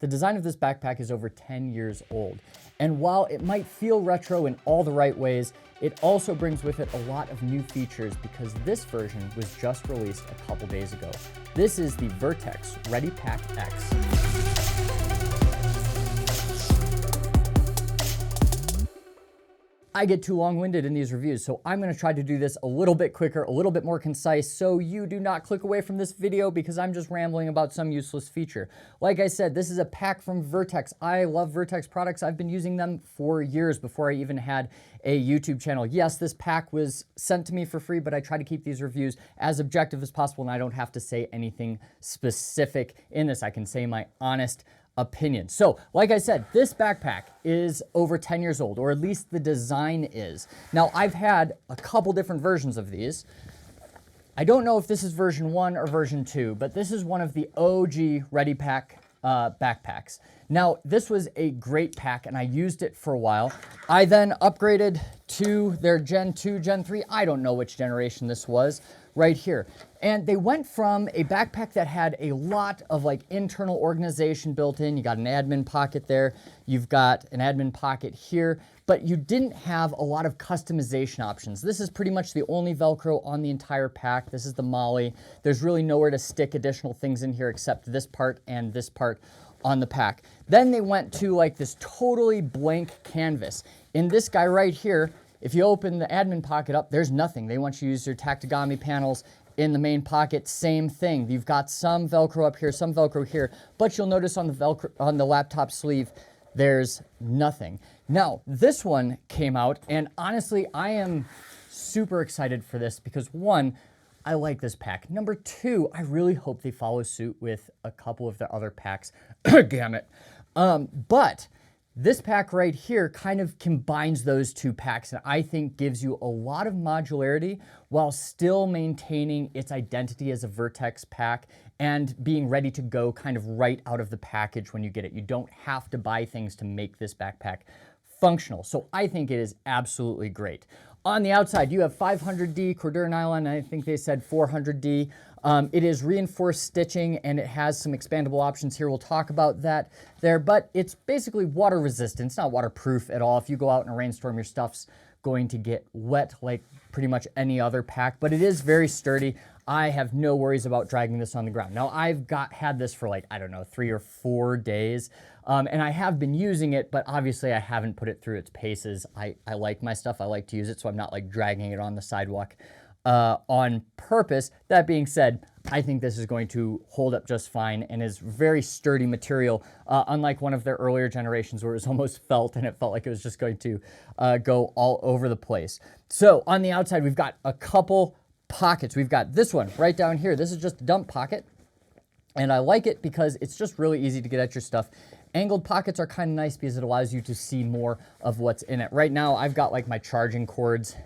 The design of this backpack is over 10 years old, and while it might feel retro in all the right ways, it also brings with it a lot of new features because this version was just released a couple days ago. This is the Vertex Ready Pack X. I get too long-winded in these reviews, so I'm going to try to do this a little bit quicker, a little bit more concise, so you do not click away from this video because I'm just rambling about some useless feature. Like I said, this is a pack from Vertex. I love Vertex products. I've been using them for years before I even had a YouTube channel. Yes, this pack was sent to me for free, but I try to keep these reviews as objective as possible, and I don't have to say anything specific in this. I can say my honest opinion. So, like I said, this backpack is over 10 years old, or at least the design is. Now, I've had a couple different versions of these. I don't know if this is version 1 or version 2, but this is one of the OG Ready Pack backpacks. Now, this was a great pack, and I used it for a while. I then upgraded to their Gen 2, Gen 3, I don't know which generation this was, right here. And they went from a backpack that had a lot of like internal organization built in. You got an admin pocket there, you've got an admin pocket here, but you didn't have a lot of customization options. This is pretty much the only Velcro on the entire pack. This is the MOLLE. There's really nowhere to stick additional things in here except this part and this part on the pack. Then they went to like this totally blank canvas. In this guy right here, if you open the admin pocket up, there's nothing. They want you to use your tactigami panels in the main pocket, same thing. You've got some Velcro up here, some Velcro here, but you'll notice on the Velcro, on the laptop sleeve, there's nothing. Now, this one came out, and honestly, I am super excited for this because one, I like this pack. Number two, I really hope they follow suit with a couple of the other packs. Damn it. But this pack right here kind of combines those two packs and I think gives you a lot of modularity while still maintaining its identity as a Vertex pack and being ready to go kind of right out of the package when you get it. You don't have to buy things to make this backpack functional. So I think it is absolutely great. On the outside, you have 500D Cordura nylon, and I think they said 400D. It is reinforced stitching, and it has some expandable options here. We'll talk about that there, but it's basically water resistant. It's not waterproof at all. If you go out in a rainstorm, your stuff's going to get wet like pretty much any other pack, but it is very sturdy. I have no worries about dragging this on the ground. Now, I've had this for like, I don't know, 3 or 4 days, and I have been using it, but obviously I haven't put it through its paces. I like my stuff. I like to use it, so I'm not like dragging it on the sidewalk on purpose. That being said, I think this is going to hold up just fine and is very sturdy material, unlike one of their earlier generations where it was almost felt and it felt like it was just going to go all over the place. So on the outside, we've got a couple pockets. We've got this one right down here. This is just a dump pocket, and I like it because it's just really easy to get at your stuff. Angled pockets are kind of nice because it allows you to see more of what's in it. Right now, I've got like my charging cords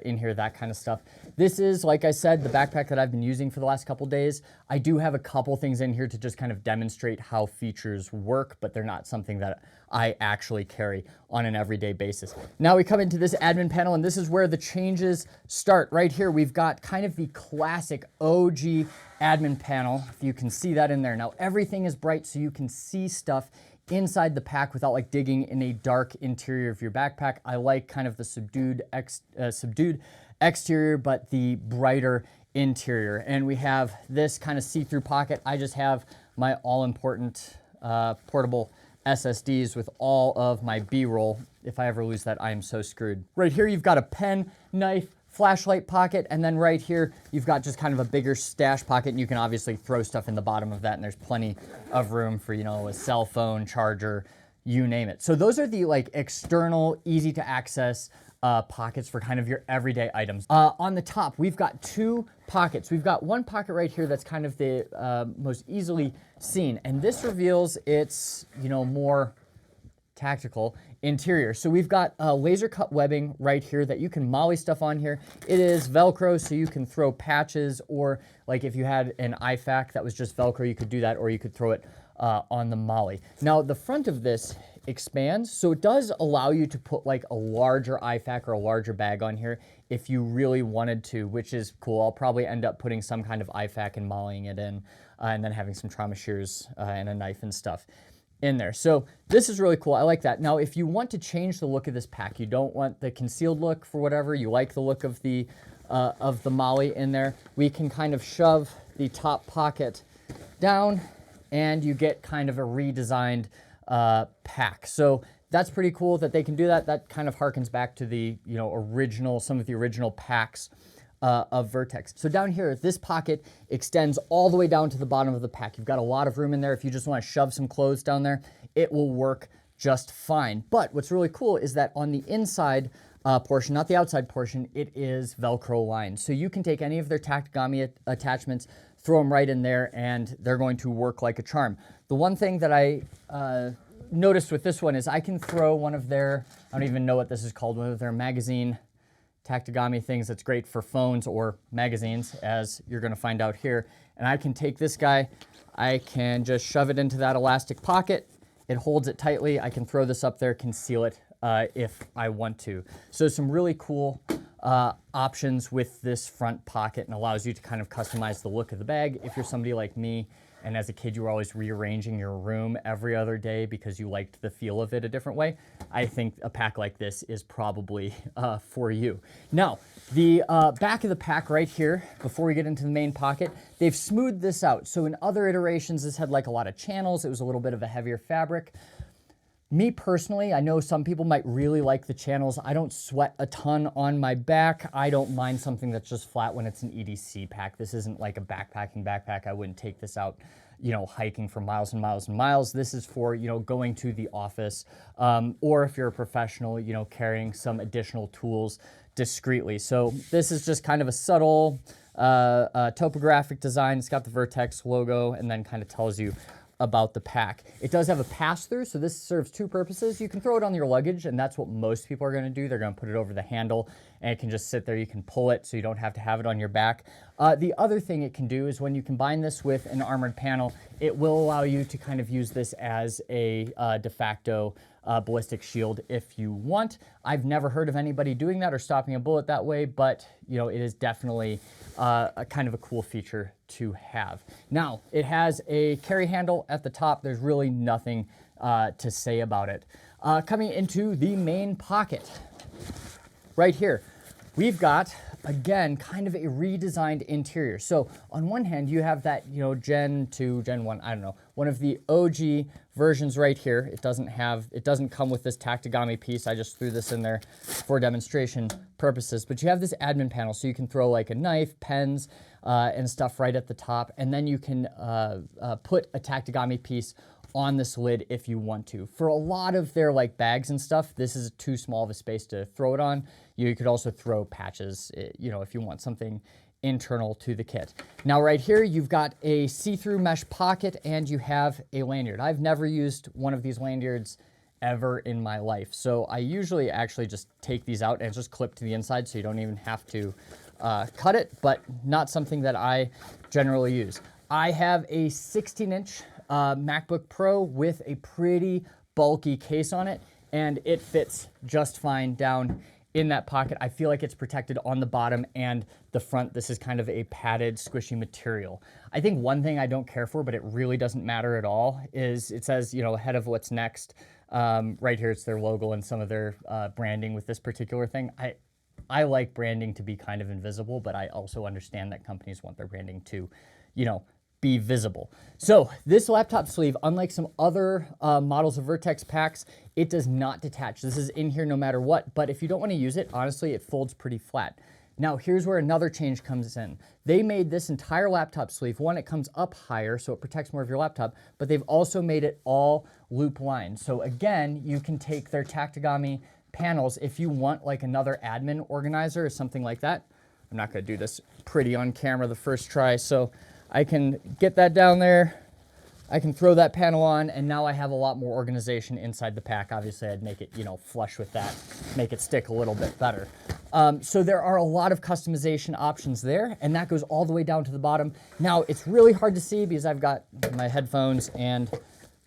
in here, that kind of stuff. This is, like I said, the backpack that I've been using for the last couple days. I do have a couple things in here to just kind of demonstrate how features work, but they're not something that I actually carry on an everyday basis. Now we come into this admin panel, and this is where the changes start. Right here, we've got kind of the classic OG admin panel, if you can see that in there. Now everything is bright so you can see stuff inside the pack without like digging in a dark interior of your backpack. I like kind of the subdued exterior, but the brighter interior. And we have this kind of see-through pocket. I just have my all-important portable SSDs with all of my B-roll. If I ever lose that, I am so screwed. Right here, you've got a pen, knife, flashlight pocket, and then right here, you've got just kind of a bigger stash pocket, and you can obviously throw stuff in the bottom of that, and there's plenty of room for, you know, a cell phone, charger, you name it. So those are the like external, easy to access pockets for kind of your everyday items. On the top, we've got 2 pockets. We've got one pocket right here that's kind of the most easily seen, and this reveals its, you know, more tactical interior. So we've got laser cut webbing right here that you can MOLLE stuff on here. It is Velcro, so you can throw patches, or like if you had an IFAK that was just Velcro, you could do that, or you could throw it on the MOLLE. Now the front of this expands, so it does allow you to put like a larger IFAK or a larger bag on here if you really wanted to, which is cool. I'll probably end up putting some kind of IFAK and MOLLEing it in, and then having some trauma shears and a knife and stuff. in there. So this is really cool. I like that. Now, if you want to change the look of this pack, you don't want the concealed look for whatever, you like the look of the Molly in there, we can kind of shove the top pocket down and you get kind of a redesigned pack. So that's pretty cool that they can do that. That kind of harkens back to the, some of the original packs of Vertex. So down here, this pocket extends all the way down to the bottom of the pack. You've got a lot of room in there. If you just want to shove some clothes down there, it will work just fine. But what's really cool is that on the inside portion, not the outside portion, it is Velcro lined. So you can take any of their tactigami attachments, throw them right in there, and they're going to work like a charm. The one thing that I noticed with this one is I can throw one of their, I don't even know what this is called, one of their magazine tactigami things that's great for phones or magazines, as you're going to find out here. And I can take this guy, I can just shove it into that elastic pocket. It holds it tightly. I can throw this up there, conceal it if I want to. So some really cool options with this front pocket, and allows you to kind of customize the look of the bag. If you're somebody like me, and as a kid you were always rearranging your room every other day because you liked the feel of it a different way, I think a pack like this is probably for you. Now, the back of the pack right here, before we get into the main pocket, they've smoothed this out. So in other iterations, this had like a lot of channels. It was a little bit of a heavier fabric. Me personally, I know some people might really like the channels. I don't sweat a ton on my back. I don't mind something that's just flat when it's an EDC pack. This isn't like a backpacking backpack. I wouldn't take this out, hiking for miles and miles and miles. This is for, going to the office, or if you're a professional, carrying some additional tools discreetly. So this is just kind of a subtle topographic design. It's got the Vertex logo and then kind of tells you about the pack. It does have a pass-through, so this serves two purposes. You can throw it on your luggage, and that's what most people are gonna do. They're gonna put it over the handle, and it can just sit there. You can pull it, so you don't have to have it on your back. The other thing it can do is when you combine this with an armored panel, it will allow you to kind of use this as a de facto ballistic shield if you want. I've never heard of anybody doing that or stopping a bullet that way, but it is definitely a kind of a cool feature to have. Now, it has a carry handle at the top. There's really nothing to say about it. Coming into the main pocket, right here, we've got, again, kind of a redesigned interior. So on one hand, you have that, Gen 2, Gen 1, I don't know, one of the OG versions right here. It doesn't come with this tactigami piece. I just threw this in there for demonstration purposes. But you have this admin panel, so you can throw like a knife, pens, and stuff right at the top. And then you can put a tactigami piece on this lid if you want to. For a lot of their like bags and stuff, this is too small of a space to throw it on. You could also throw patches, if you want something internal to the kit. Now right here, you've got a see-through mesh pocket and you have a lanyard. I've never used one of these lanyards ever in my life. So I usually actually just take these out and it's just clipped to the inside, so you don't even have to cut it, but not something that I generally use. I have a 16-inch MacBook Pro with a pretty bulky case on it, and it fits just fine down in that pocket. I feel like it's protected on the bottom and the front. This is kind of a padded, squishy material. I think one thing I don't care for, but it really doesn't matter at all, is it says, ahead of what's next. Right here, it's their logo and some of their branding with this particular thing. I like branding to be kind of invisible, but I also understand that companies want their branding to, be visible. So this laptop sleeve, unlike some other models of Vertex packs, it does not detach. This is in here no matter what, but if you don't want to use it, honestly, it folds pretty flat. Now, here's where another change comes in. They made this entire laptop sleeve, one, it comes up higher, so it protects more of your laptop, but they've also made it all loop lined. So again, you can take their tactigami panels if you want like another admin organizer or something like that. I'm not gonna do this pretty on camera the first try, so I can get that down there, I can throw that panel on, and now I have a lot more organization inside the pack. Obviously, I'd make it, flush with that, make it stick a little bit better. So there are a lot of customization options there, and that goes all the way down to the bottom. Now, it's really hard to see because I've got my headphones and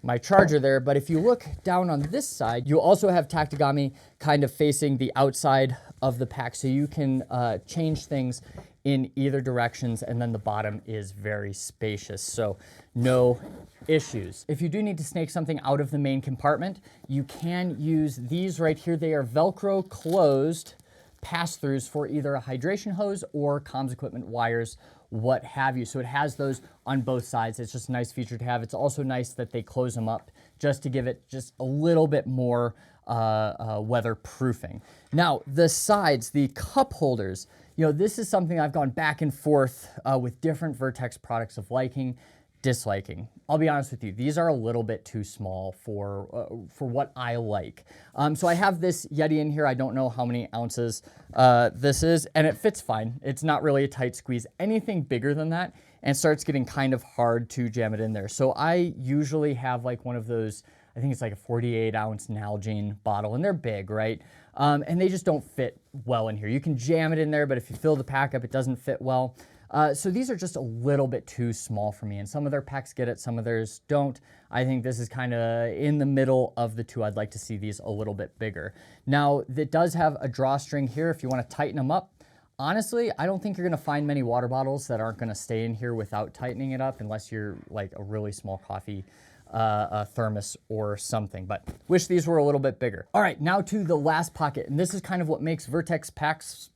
my charger there. But if you look down on this side, you also have tactigami kind of facing the outside of the pack. So you can change things in either directions, and then the bottom is very spacious. So no issues. If you do need to snake something out of the main compartment, you can use these right here. They are Velcro closed pass-throughs for either a hydration hose or comms equipment wires, what have you. So it has those on both sides. It's just a nice feature to have. It's also nice that they close them up just to give it just a little bit more weatherproofing. Now, the sides, the cup holders, you know, this is something I've gone back and forth with different Vertex products of liking, disliking. I'll be honest with you, these are a little bit too small for what I like. So I have this Yeti in here. I don't know how many ounces this is, and it fits fine. It's not really a tight squeeze. Anything bigger than that, and it starts getting kind of hard to jam it in there. So I usually have like one of those, I think it's like a 48-ounce Nalgene bottle, and they're big, right? And they just don't fit well in here. You can jam it in there, but if you fill the pack up, it doesn't fit well. So these are just a little bit too small for me, and some of their packs get it, some of theirs don't. I think this is kind of in the middle of the two. I'd like to see these a little bit bigger. Now, it does have a drawstring here if you want to tighten them up. Honestly, I don't think you're going to find many water bottles that aren't going to stay in here without tightening it up, unless you're like a really small coffee a thermos or something, but wish these were a little bit bigger. All right, now to the last pocket, and this is kind of what makes Vertex packs.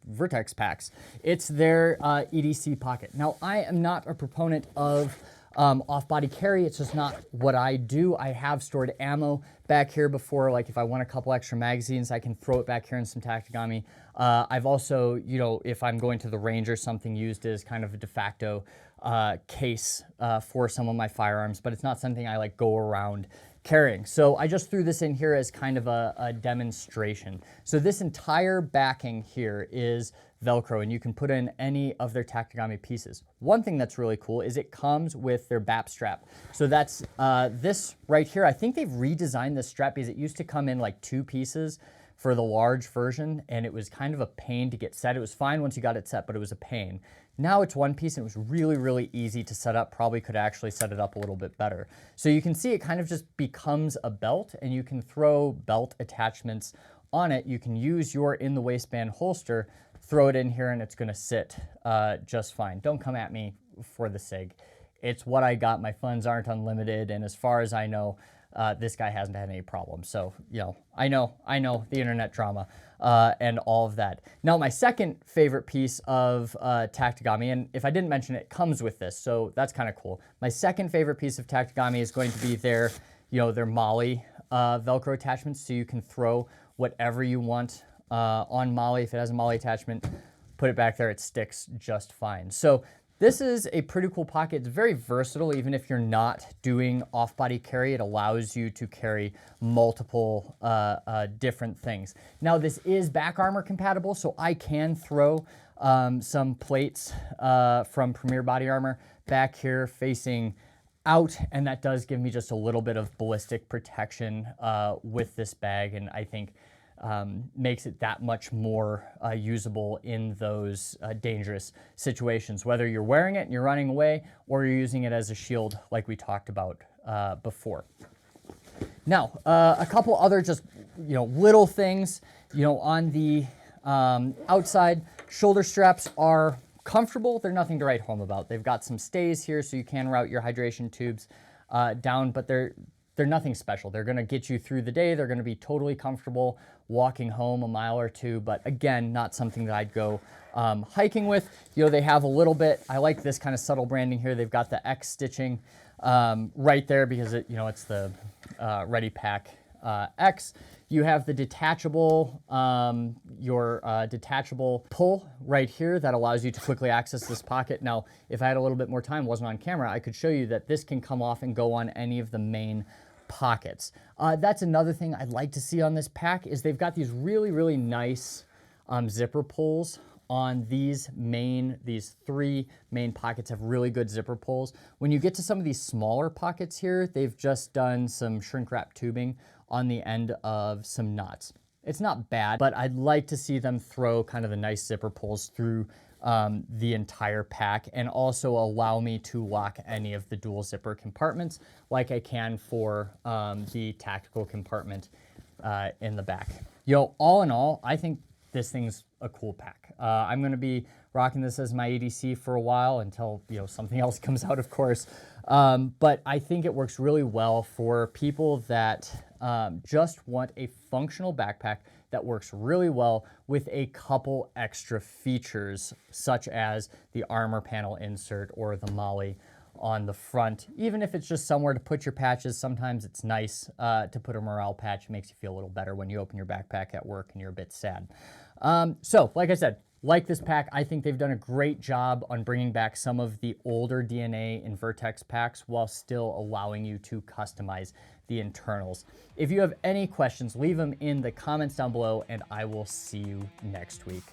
It's their EDC pocket. Now, I am not a proponent of off-body carry. It's just not what I do. I have stored ammo back here before, like if I want a couple extra magazines, I can throw it back here in some tactigami. I've also, you know, if I'm going to the range or something, used as kind of a de facto case for some of my firearms, but it's not something I like go around carrying. So I just threw this in here as kind of a demonstration. So this entire backing here is Velcro, and you can put in any of their tactigami pieces. One thing that's really cool is it comes with their BAP strap. So that's this right here. I think they've redesigned this strap because it used to come in like 2 pieces for the large version, and it was kind of a pain to get set. It was fine once you got it set, but it was a pain. Now it's 1 piece, and it was really, really easy to set up. Probably could actually set it up a little bit better. So you can see it kind of just becomes a belt, and you can throw belt attachments on it. You can use your in the waistband holster, throw it in here, and it's gonna sit just fine. Don't come at me for the SIG. It's what I got. My funds aren't unlimited, and as far as I know, this guy hasn't had any problems. So, you know, I know the internet drama and all of that. Now, my second favorite piece of tactigami, and if I didn't mention it, comes with this, so that's kind of cool. My second favorite piece of tactigami is going to be their, you know, their Molly Velcro attachments, so you can throw whatever you want on Molly. If it has a Molly attachment, put it back there, it sticks just fine. So this is a pretty cool pocket. It's very versatile. Even if you're not doing off-body carry, it allows you to carry multiple different things. Now, this is back armor compatible, so I can throw some plates from Premier Body Armor back here facing out, and that does give me just a little bit of ballistic protection with this bag, and I think makes it that much more usable in those dangerous situations, whether you're wearing it and you're running away or you're using it as a shield like we talked about before. Now, a couple other just, you know, little things, you know, on the outside, shoulder straps are comfortable. They're nothing to write home about. They've got some stays here so you can route your hydration tubes down, but they're nothing special. They're gonna get you through the day. They're gonna be totally comfortable walking home a mile or two, but again, not something that I'd go hiking with. You know, they have a little bit, I like this kind of subtle branding here. They've got the X stitching right there because it, you know, it's the Ready Pack X. You have the detachable, detachable pull right here that allows you to quickly access this pocket. Now, if I had a little bit more time, wasn't on camera, I could show you that this can come off and go on any of the main pockets. That's another thing I'd like to see on this pack is they've got these really, really nice zipper pulls on these 3 main pockets have really good zipper pulls. When you get to some of these smaller pockets here, they've just done some shrink wrap tubing on the end of some knots. It's not bad, but I'd like to see them throw kind of the nice zipper pulls through the entire pack, and also allow me to lock any of the dual zipper compartments like I can for the tactical compartment in the back. All in all, I think this thing's a cool pack. I'm gonna be rocking this as my EDC for a while until something else comes out, of course. But I think it works really well for people that just want a functional backpack that works really well with a couple extra features, such as the armor panel insert or the molly on the front. Even if it's just somewhere to put your patches, sometimes it's nice to put a morale patch. It makes you feel a little better when you open your backpack at work and you're a bit sad. So, like I said, like this pack, I think they've done a great job on bringing back some of the older DNA in Vertex packs while still allowing you to customize the internals. If you have any questions, leave them in the comments down below, and I will see you next week.